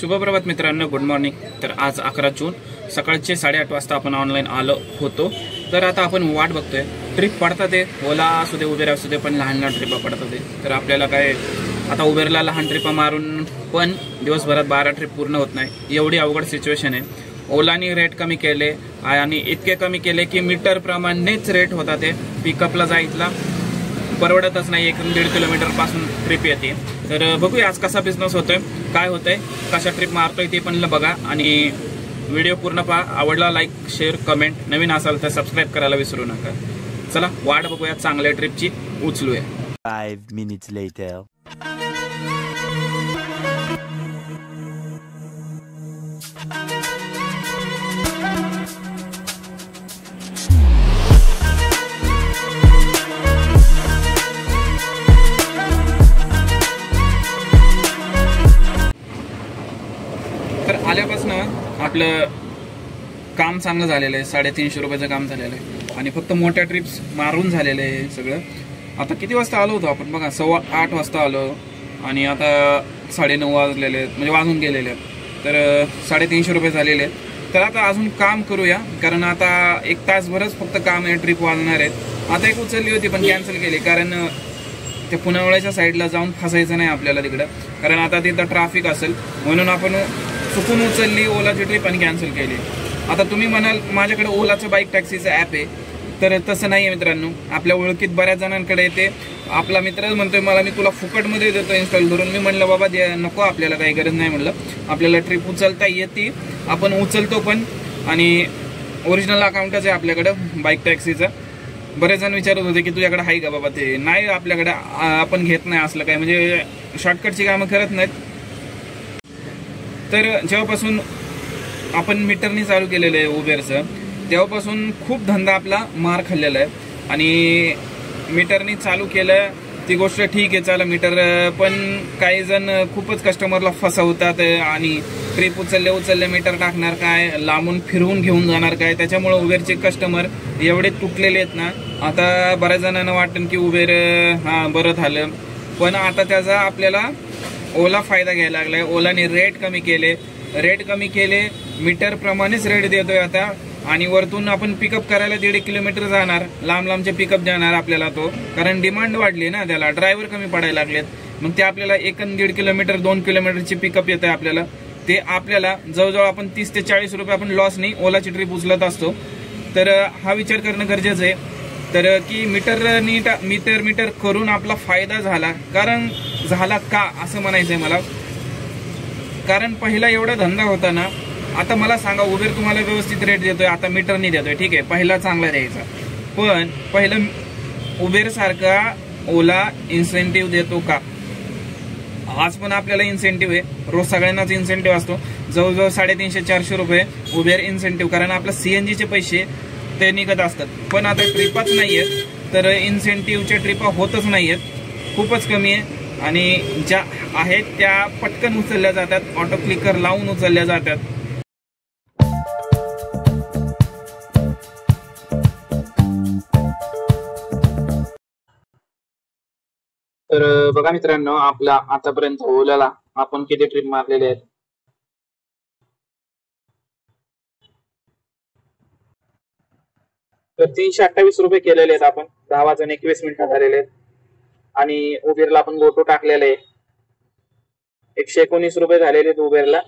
शुभप्रभात मित्रांनो, good morning. तर आज 11 जून सकाळचे 8:30 वाजता आपण ऑनलाईन आलो होतो। तर आता आपण वाट बघतोय, ट्रिप पडतात आहे, ओला असू दे उबेर असू दे, पण लहान लहान ट्रिपा पडतात आहे। तर आपल्याला काय आता उबेरला लहान ट्रिपा मारून पण दिवसभरात 12 ट्रिप पूर्ण होत नाही, एवढी अवघड सिच्युएशन आहे। ओलानी रेट कमी केले आणि इतके कमी केले की मीटर प्रमाणेच रेट होता ते पिकअपला जायला परवडतच नाही। 1-1.5 किलोमीटर पासून ट्रिप येते। तर बघूया आज कसा बिझनेस होतोय, काय होतंय, कशा ट्रिप मारतोय ते पण बघा आणि व्हिडिओ पूर्ण पहा। आवडला लाईक शेअर कमेंट, नवीन असाल तर सबस्क्राईब करायला विसरू नका। चला वाट बघूया चांगल्या ट्रिपची, उचलूया। 5 minutes later. तर आल्यापासून आपलं काम चांगलं झालेलं आहे, 350 रुपयाचं काम झालेलं आहे आणि फक्त मोठ्या ट्रिप्स मारून झालेलं आहे सगळं। आता किती वाजता आलो होतो आपण बघा, 8:15 वाजता आलो आणि आता 9:30 वाजलेले आहेत, म्हणजे वाजून गेलेले आहेत। तर 350 रुपये झालेले आहेत। तर आता अजून काम करूया, कारण आता 1 तासभरच फक्त काम आहे, ट्रिप वाजणार आहेत। आता एक उचलली होती पण कॅन्सल केली, कारण ते पुनावळ्याच्या साईडला जाऊन फसायचं नाही आपल्याला तिकडं, कारण आता तिथं ट्रॅफिक असेल म्हणून आपण चुकून उचलली ओलाची ट्रिप आणि कॅन्सल केली। आता तुम्ही म्हणाल माझ्याकडे ओलाचं बाईक टॅक्सीचं ॲप आहे, तर तसं नाही आहे मित्रांनो। आपल्या ओळखीत बऱ्याच जणांकडे येते, आपला मित्रच म्हणतोय मला मी तुला फुकटमध्ये देतो इन्स्टॉल करून। मी म्हणलं बाबा नको, आपल्याला काही गरज नाही म्हणलं, आपल्याला ट्रिप उचलता येते, आपण उचलतो पण, आणि ओरिजिनल अकाउंटच आहे आपल्याकडं बाईक टॅक्सीचं। बरेच जण विचारत होते की तुझ्याकडे आहे का बाबा, ते नाही आपल्याकडे, आपण घेत नाही असलं काय, म्हणजे शॉर्टकटची कामं करत नाहीत। तर जेव्हापासून आपण मीटरनी चालू केलेलं आहे उबेरचं, तेव्हापासून खूप धंदा आपला मार खाल्लेला आहे। आणि मीटरनी चालू केलं ती गोष्ट ठीक आहे, चला मीटर, पण काही जण खूपच कस्टमरला फसवतात आणि ट्रिप उचलले मीटर टाकणार काय, लांबून फिरवून घेऊन जाणार काय, त्याच्यामुळे उबेरचे कस्टमर एवढे तुटलेले आहेत ना। आता बऱ्याच जणांना वाटतं की उबेर बरं झालं, पण आता त्याचा आपल्याला ओला फायदा घ्यायला लागलाय। ओलाने रेट कमी केले, मीटर प्रमाणेच रेट देतोय आता, आणि वरतून आपण पिकअप करायला 1.5 किलोमीटर जाणार, लांबचे पिकअप जाणार आपल्याला तो, कारण डिमांड वाढली ना, त्याला ड्रायव्हर कमी पडायला लागलेत, मग ते आपल्याला 1-1.5 किलोमीटर 2 किलोमीटरची पिकअप येते आपल्याला। ते आपल्याला जवळजवळ आपण 30 ते 40 रुपये आपण लॉसनी ओलाची ट्रिप उचलत असतो। तर हा विचार करणं गरजेचं आहे, तर की मीटर करून आपला फायदा झाला, कारण झाला का असं म्हणायचंय मला। कारण पहिला एवढा धंदा होता ना, आता मला सांगा उबेर तुम्हाला व्यवस्थित रेट देतोय, आता मीटरनी देतोय, ठीक आहे, पहिला चांगला द्यायचा, पण पहिलं उबेर सारखा ओला इन्सेंटिव्ह देतो का? आज पण आपल्याला इन्सेंटिव्ह आहे, रोज सगळ्यांनाच इन्सेंटिव्ह असतो, जवळजवळ 350-400 रुपये उबेर इन्सेंटिव्ह, कारण आपलं सीएनजीचे पैसे ते निघत असतात। पण आता ट्रिपाच नाहीयेत, तर इन्सेंटिव्हच्या ट्रिपा होतच नाहीयेत, खूपच कमी आहे, आणि ज्या आहेत त्या पटकन उचलल्या जातात, ऑटो क्लिकर लावून उचलल्या जातात। तर बघा मित्रांनो, आपला आतापर्यंत ओलाला आपण किती ट्रिप मारलेले आहेत। तर 328 रुपये केलेले आहेत आपण, 10 वाजून 21 मिनिटं झालेले आहेत, आणि उबेरला आपण गोटो टाकलेले आहे, 119 रुपये झालेले आहेत उबेरला।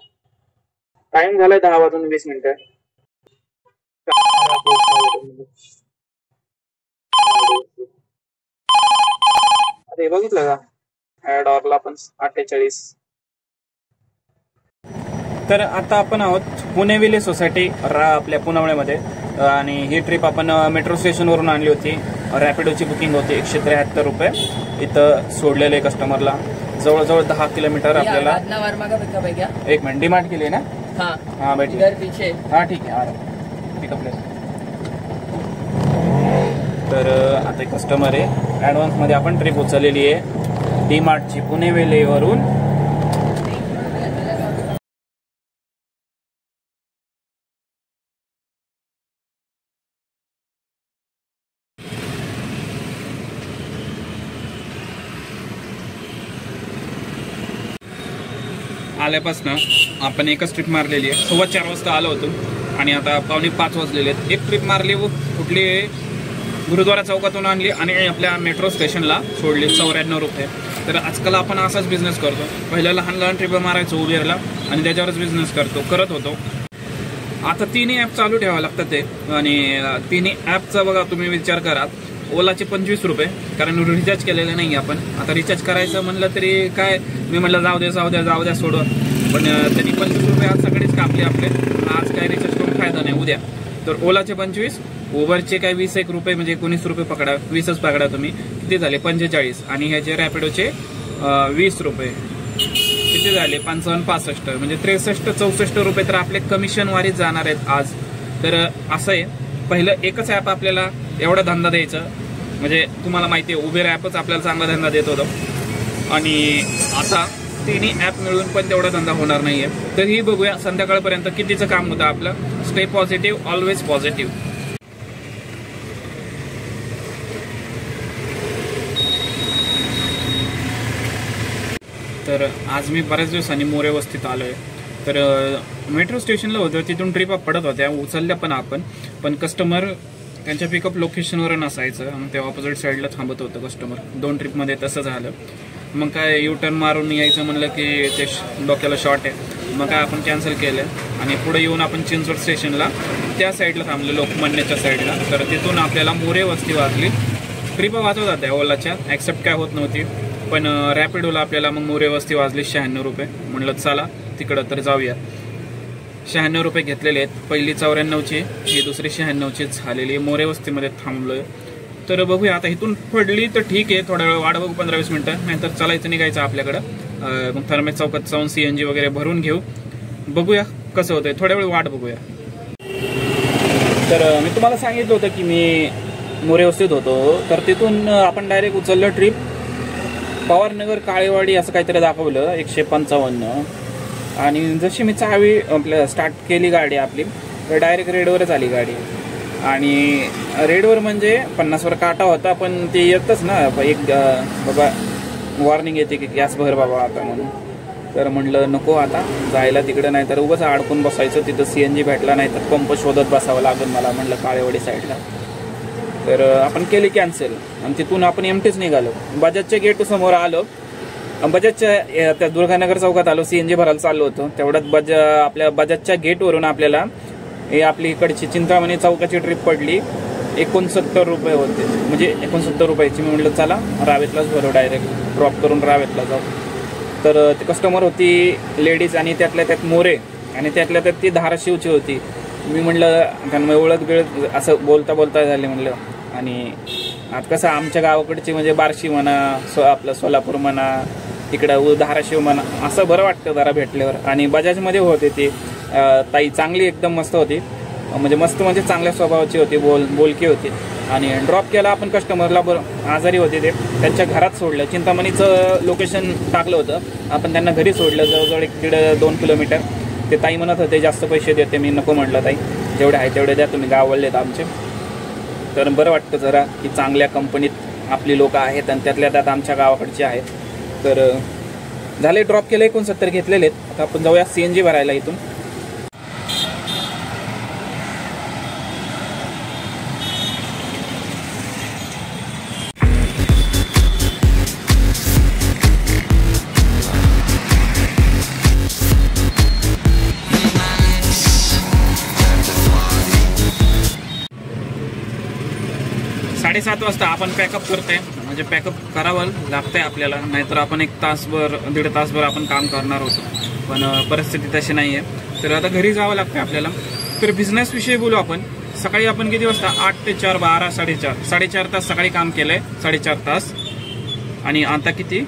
टाइम झालाय 10 वाजून 20 मिनिटं। अरे बघितलं का ऍडॉरला पण 48। तर आता आपण आहोत पुणे विले सोसायटी आपल्या पुनावळ्यामध्ये, आणि ही ट्रिप आपण मेट्रो स्टेशनवरून आणली होती। रॅपिडोची बुकिंग होती, 173 रुपये इथं सोडलेले कस्टमरला, जवळजवळ 10 किलोमीटर आपल्याला। एक मिनिट, डिमांड केली ना? हाँ बैठिए, हाँ ठीक है, आ रहा पिकअप ले। तर आता कस्टमर आहे, ॲडव्हान्स मध्ये आपण ट्रिप उचललेली आहे डीमार्टची पुणे वेलेवरून। आल्यापासून आपण एकच ट्रिप मारलेली आहे. 4:15 वाजता आलो होतो आणि आता 4:45 वाजलेले आहेत. एक ट्रिप मारली व कुठली गुरुद्वारा चौकातून आणली आणि आपल्या मेट्रो स्टेशनला सोडली 94 रुपये. तर आजकाल आपण असाच बिझनेस करतो. पहिल्या लहान लहान ट्रिप मारायचो उबेरला आणि त्याच्यावरच बिझनेस करत होतो. आता तिन्ही ॲप चालू ठेवावं लागतं ते. आणि तिन्ही ॲपचा बघा तुम्ही विचार करा. ओलाचे 25 रुपये, कारण रिचार्ज केलेलं नाही आपण. आता रिचार्ज करायचं म्हणलं तरी काय, मी म्हटलं जाऊ द्या सोडवा. पण त्यांनी 25 रुपये आज सगळेच कापले आपले. आज काय रिचार्ज करून फायदा नाही उद्या. तर ओलाचे 25, उबरचे काय 20 रुपये, म्हणजे 19 रुपये पकडा, 20च पकडा तुम्ही. किती झाले 45. आणि ह्याचे रॅपिडोचे 20 रुपये किती झाले 55, 65, म्हणजे 63, 64 रुपये तर आपले कमिशन वारीच जाणार आहेत आज. तर असं आहे, पहिलं एकच ॲप आपल्याला एवढा धंदा द्यायचा. म्हणजे तुम्हाला माहिती आहे उबेर ॲपच आपल्याला चांगला धंदा देत होतं. आणि आता तिन्ही ॲप मिळून पण तेवढा धंदा होणार नाहीये. तर ही बघूया संध्याकाळपर्यंत कितीचं काम होतं आपलं. Stay positive, always positive. तर आज मी बऱ्याच दिवसांनी मोरे वस्तीत आलो आहे. तर मेट्रो स्टेशनला होतं, तिथून ट्रिपा पडत होत्या, उचलल्या पण आपण. पण कस्टमर त्यांच्या पिकअप लोकेशनवर नसायचं आणि ते ऑपोजिट साईडला थांबत होतं कस्टमर. 2 ट्रिपमध्ये तसं झालं. मग काय U-टर्न मारून यायचं म्हणलं की ते डोक्याला शॉर्ट आहे. मग काय आपण कॅन्सल केलं आणि पुढे येऊन आपण चिंचवड स्टेशनला त्या साईडला थांबलो, लोकमान्यच्या साईडला. तर तिथून आपल्याला मोरे वस्ती वाजली. ट्रिपा वाजवत होत्या ओलाच्या, ॲक्सेप्ट काय होत नव्हती. पण रॅपिडोला आपल्याला मग मोरे वस्ती वाजली 96 रुपये. म्हणलं चला तिकडं तर जाऊया. 96 रुपये घेतलेले आहेत. पहिली 94ची, ही दुसरी 96ची झालेली. मोरे वस्तीमध्ये थांबलोय. तर बघूया आता इथून पडली तर ठीक आहे, थोडा वेळ वाट बघू 15-20 मिनिटं. नाहीतर चालायचं निघायचं आपल्याकडं. मग थर्मेस चौकात जाऊन CNG वगैरे भरून घेऊ. बघूया कसं होतंय, थोड्या वेळ वाट बघूया. तर मी तुम्हाला सांगितलं होतं की मी मोरे वस्तीत होतो. तर तिथून आपण डायरेक्ट उचललं ट्रिप पवारनगर काळेवाडी असं काहीतरी दाखवलं 155. आणि जशी मी चावी आपल्या स्टार्ट केली गाडी आपली, तर डायरेक्ट रेडवरच आली गाडी. आणि रेडवर म्हणजे 50वर काटा होता, पण ते येतच ना एक बाबा वॉर्निंग येते की गॅस भर बाबा आता म्हणून. तर म्हणलं नको आता जायला तिकडं, नाही तर उगाच अडकून बसायचं तिथं. CNG भेटला नाही तर पंप शोधत बसावं लागेल मला, म्हणलं काळेवाडी साईडला. तर आपण केली कॅन्सल आणि तिथून आपण एमटीच निघालो. बजाजच्या गेट समोर आलो. बजाजच्या त्या दुर्गानगर चौकात आलो, CNG भरायला चाललो होतो. तेवढ्यात आपल्या बजाजच्या गेटवरून आपल्याला हे आपली इकडची चिंतामणी चौकाची ट्रिप पडली. 69 रुपये होते, म्हणजे 69 रुपयाची. मी म्हटलं चला रावेतलाच भरू, डायरेक्ट ड्रॉप करून रावेतला जाऊ. तर ती कस्टमर होती लेडीज आणि त्यातल्या त्यात मोरे आणि त्यातल्या त्यात ती धाराशिवची होती. मी म्हटलं त्यांना ओळख बिळख असं बोलता झाले म्हणलं. आणि आता कसं आमच्या गावाकडची म्हणजे बार्शी म्हणा, आपलं सोलापूर म्हणा, इकडं धाराशिव म्हणा, असं बरं वाटतं जरा भेटल्यावर. आणि बजाजमध्ये होते ती ताई, चांगली एकदम मस्त होती. म्हणजे चांगल्या स्वभावाची होती, बोलकी होती. आणि ड्रॉप केला आपण कस्टमरला. आजारी होते ते, त्यांच्या घरात सोडलं. चिंतामणीचं लोकेशन टाकलं होतं, आपण त्यांना घरी सोडलं जवळजवळ 1.5-2 किलोमीटर. ते ताई म्हणत होते जास्त पैसे देते. मी नको म्हटलं ताई, जेवढे आहे तेवढे द्या तुम्ही, गाववलेत आमचे. तर बरं वाटतं जरा की चांगल्या कंपनीत आपली लोक आहेत आणि त्यातल्या त्यात आमच्या गावाकडची आहेत. तर झाले ड्रॉप केले, 69 घेतलेले आहेत. आता आपण जाऊया CNG भरायला इथून. साडेसात वाजता आपण पॅकअप करतोय. म्हणजे पॅकअप करावं लागतंय आपल्याला, नाहीतर आपण 1-1.5 तासभर आपण काम करणार होतो. पण परिस्थिती तशी नाही आहे. तर आता घरी जावं लागतं आपल्याला. तर बिझनेसविषयी बोलू आपण. सकाळी आपण किती वाजता 8 ते 4, 12, 4.5 तास सकाळी काम केलंय, 4.5 तास. आणि आता किती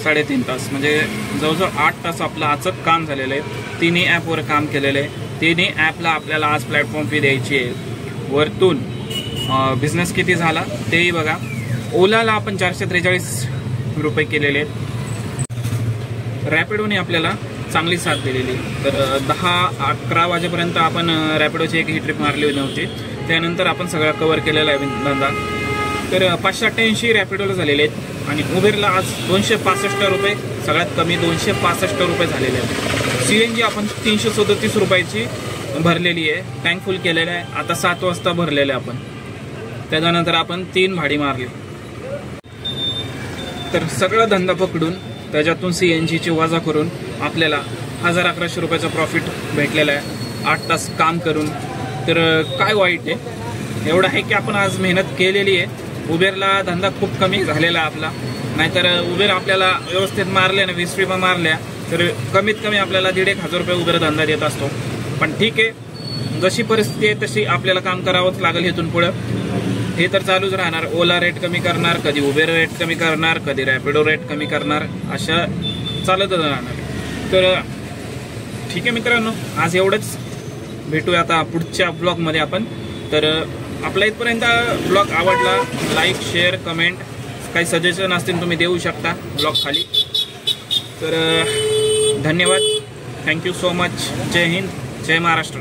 3.5 तास, म्हणजे जवळजवळ 8 तास आपलं आजचं काम झालेलं आहे. तिन्ही ॲपवर काम केलेलं आहे. तिन्ही ॲपला आपल्याला आज प्लॅटफॉर्म फी द्यायची आहे. वरतून बिझनेस किती झाला तेही बघा. ओलाला आपण 443 रुपये केलेले आहेत. रॅपिडोने आपल्याला चांगली साथ दिलेली. तर 10-11 वाजेपर्यंत आपण रॅपिडोची एकही ट्रिप मारली नव्हती. त्यानंतर आपण सगळा कव्हर केलेला आहे धंदा. तर 588 रॅपिडोला झालेले आहेत आणि उबेरला आज 265 रुपये, सगळ्यात कमी 265 रुपये झालेले आहेत. CNG आपण 337 रुपयाची भरलेली आहे, टँक फुल केलेलं आहे. आता 7 वाजता भरलेलं आहे आपण. त्याच्यानंतर आपण 3 भाडी मारली. तर सगळा धंदा पकडून त्याच्यातून CNGची वजा करून आपल्याला 1000-1100 रुपयाचा प्रॉफिट भेटलेला आहे 8 तास काम करून. तर काय वाईट आहे, एवढं आहे की आपण आज मेहनत केलेली आहे. उबेरला धंदा खूप कमी झालेला आपला, नाहीतर उबेर आपल्याला व्यवस्थित मारले ना 20 ट्रिपा मारल्या तर कमीत कमी आपल्याला 1,500 रुपये उबेर धंदा देत असतो. पण ठीक आहे, जशी परिस्थिती आहे तशी आपल्याला काम करावंच लागेल इथून पुढं. हे तर चालूच राहणार. ओला रेट कमी करणार, कधी उबेर रेट कमी करणार, कधी रॅपिडो रेट कमी करणार, अशा चालतच राहणार. तर ठीक आहे मित्रांनो, आज एवढंच. भेटूया आता पुढच्या ब्लॉगमध्ये आपण. तर आपला इथपर्यंत ब्लॉग आवडला, लाईक, शेअर, कमेंट, काही सजेशन असतील तुम्ही देऊ शकता ब्लॉग खाली. तर धन्यवाद, थँक्यू सो मच. जय हिंद, जय महाराष्ट्र.